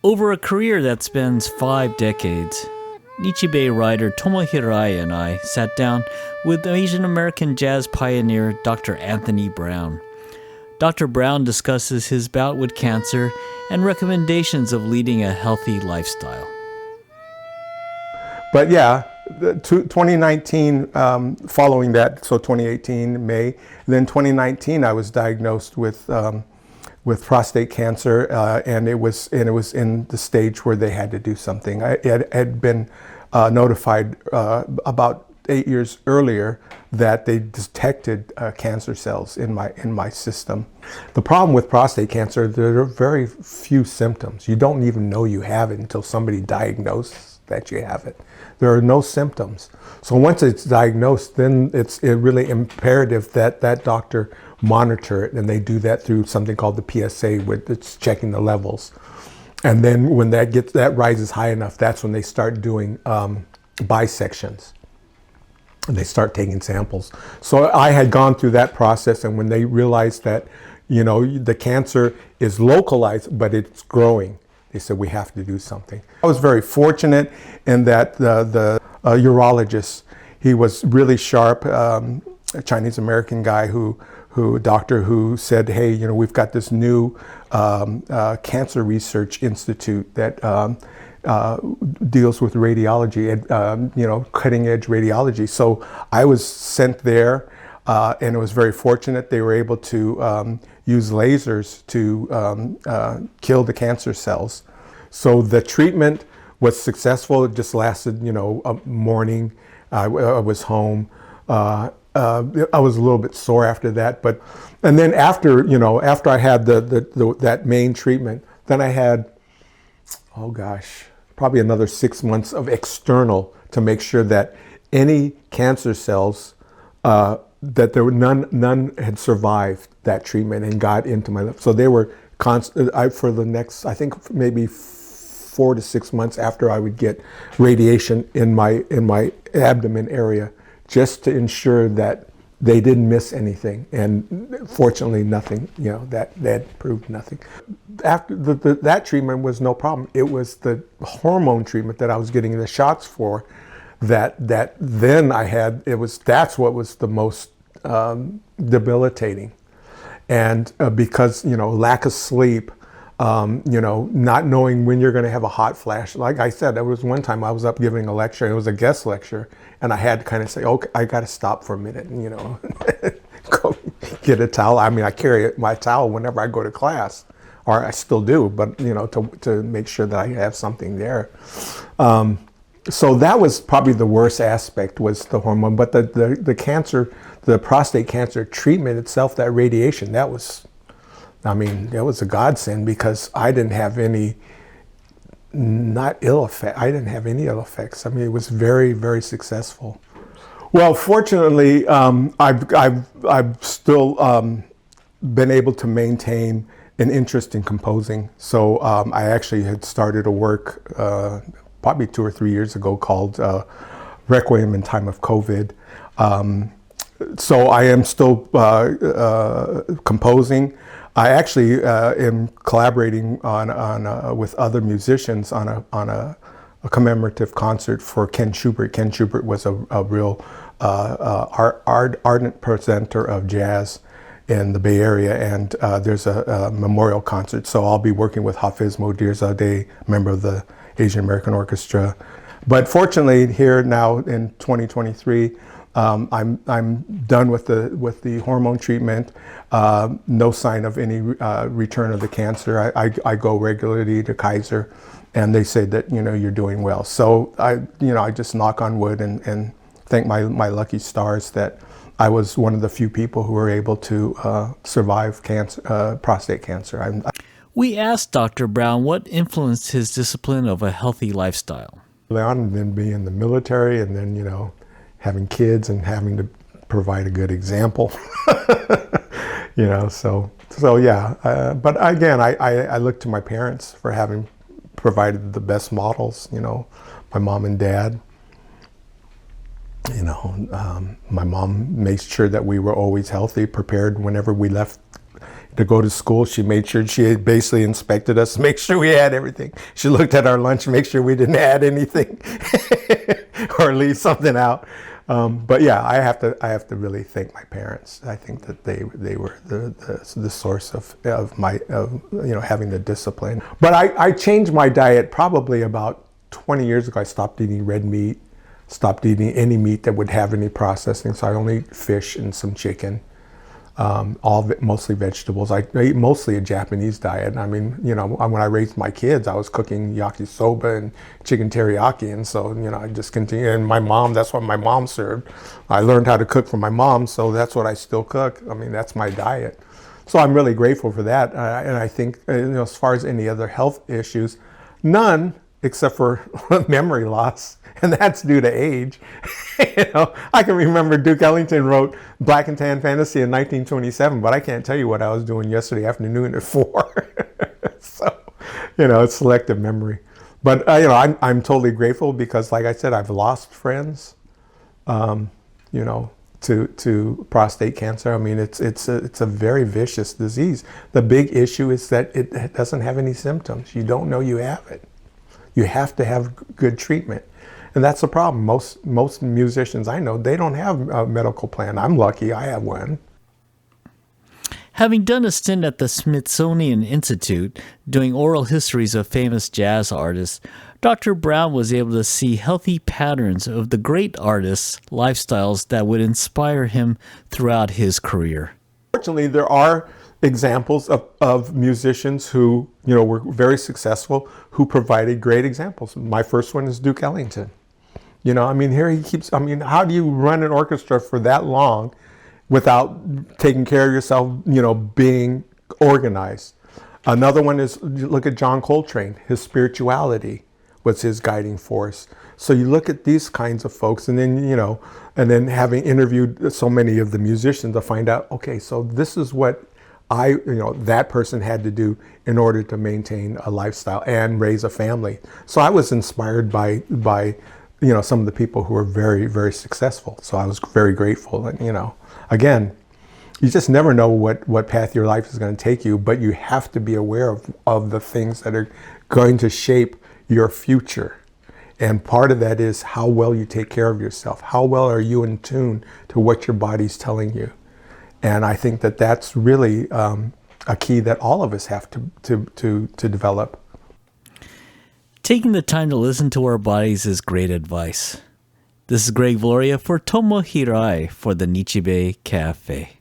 Over a career that spans 5 decades, Nichi Bei writer Tomohiro Hirai and I sat down with Asian American jazz pioneer Dr. Anthony Brown. Dr. Brown discusses his bout with cancer and recommendations of leading a healthy lifestyle. But yeah, 2019, following that, so 2018, May, then 2019 I was diagnosed with prostate cancer, and it was in the stage where they had to do something. I had been notified about 8 years earlier that they detected cancer cells in my system. The problem with prostate cancer, there are very few symptoms. You don't even know you have it until somebody diagnoses that you have it. There are no symptoms. So once it's diagnosed, then it's really imperative that that doctor monitor it, and they do that through something called the PSA, which it's checking the levels. And then when that rises high enough, that's when they start doing bisections. And they start taking samples. So I had gone through that process, and when they realized that, the cancer is localized, but it's growing, they said, we have to do something. I was very fortunate in that the urologist, he was really sharp, a Chinese American guy who said, hey, we've got this new cancer research institute that deals with radiology, cutting edge radiology. So I was sent there, and it was very fortunate. They were able to use lasers to kill the cancer cells. So the treatment was successful. It just lasted, a morning. I was home. I was a little bit sore after that, and then after I had that main treatment, then I had, probably another 6 months of external to make sure that any cancer cells, that there were none had survived that treatment and got into my liver. So they were constant for the next, I think maybe 4 to 6 months after I would get radiation in my abdomen area, just to ensure that they didn't miss anything. And fortunately, nothing, that proved nothing. After that treatment was no problem. It was the hormone treatment that I was getting the shots for that then I had, that's what was the most debilitating. And because, lack of sleep, not knowing when you're going to have a hot flash. Like I said, there was one time I was up giving a lecture, it was a guest lecture, and I had to kind of say, okay, I got to stop for a minute and, go get a towel. I mean, I carry my towel whenever I go to class, or I still do, but, to make sure that I have something there. So that was probably the worst aspect, was the hormone, but the cancer, the prostate cancer treatment itself, that radiation, that was a godsend, because I didn't have any ill effects. I mean, it was very, very successful. Well, fortunately, I've still been able to maintain an interest in composing. So I actually had started a work probably 2 or 3 years ago called Requiem in Time of COVID. So I am still composing. I actually am collaborating with other musicians on a commemorative concert for Ken Schubert. Ken Schubert was a real ardent presenter of jazz in the Bay Area, and there's a memorial concert. So I'll be working with Hafiz Modirzadeh, member of the Asian American Orchestra. But fortunately, here now in 2023, I'm done with the hormone treatment. No sign of any return of the cancer. I go regularly to Kaiser, and they say that you're doing well. So I just knock on wood and thank my lucky stars that I was one of the few people who were able to survive prostate cancer. We asked Dr. Brown what influenced his discipline of a healthy lifestyle. And then being in the military, and then having kids and having to provide a good example. So yeah. But again, I look to my parents for having provided the best models. My mom and dad. My mom made sure that we were always healthy, prepared whenever we left to go to school. She made sure she had basically inspected us, make sure we had everything. She looked at our lunch, make sure we didn't add anything or leave something out. But yeah, I have to really thank my parents. I think that they were the source of my having the discipline. But I changed my diet probably about 20 years ago. I stopped eating red meat, stopped eating any meat that would have any processing. So I only eat fish and some chicken. Mostly vegetables. I eat mostly a Japanese diet. I mean, when I raised my kids, I was cooking yakisoba and chicken teriyaki, and so I just continue. And my mom, that's what my mom served. I learned how to cook from my mom, so that's what I still cook. I mean, that's my diet. So I'm really grateful for that. And I think, as far as any other health issues, none except for memory loss. And that's due to age. I can remember Duke Ellington wrote Black and Tan Fantasy in 1927, but I can't tell you what I was doing yesterday afternoon at 4. So, it's selective memory. But, I'm totally grateful because, like I said, I've lost friends, to prostate cancer. I mean, it's a very vicious disease. The big issue is that it doesn't have any symptoms. You don't know you have it. You have to have good treatment. And that's the problem. Most musicians I know, they don't have a medical plan. I'm lucky I have one. Having done a stint at the Smithsonian Institute doing oral histories of famous jazz artists, Dr. Brown was able to see healthy patterns of the great artists' lifestyles that would inspire him throughout his career. Fortunately, there are examples of musicians who were very successful, who provided great examples. My first one is Duke Ellington. Here he keeps, how do you run an orchestra for that long without taking care of yourself, being organized? Another one is, look at John Coltrane. His spirituality was his guiding force. So you look at these kinds of folks, and then having interviewed so many of the musicians to find out, okay, so this is what that person had to do in order to maintain a lifestyle and raise a family. So I was inspired by some of the people who were very, very successful. So I was very grateful. And, again, you just never know what path your life is going to take you, but you have to be aware of the things that are going to shape your future. And part of that is how well you take care of yourself. How well are you in tune to what your body's telling you? And I think that that's really a key that all of us have to develop. Taking the time to listen to our bodies is great advice. This is Greg Valoria for Tomo Hirai for the Nichi Bei Cafe.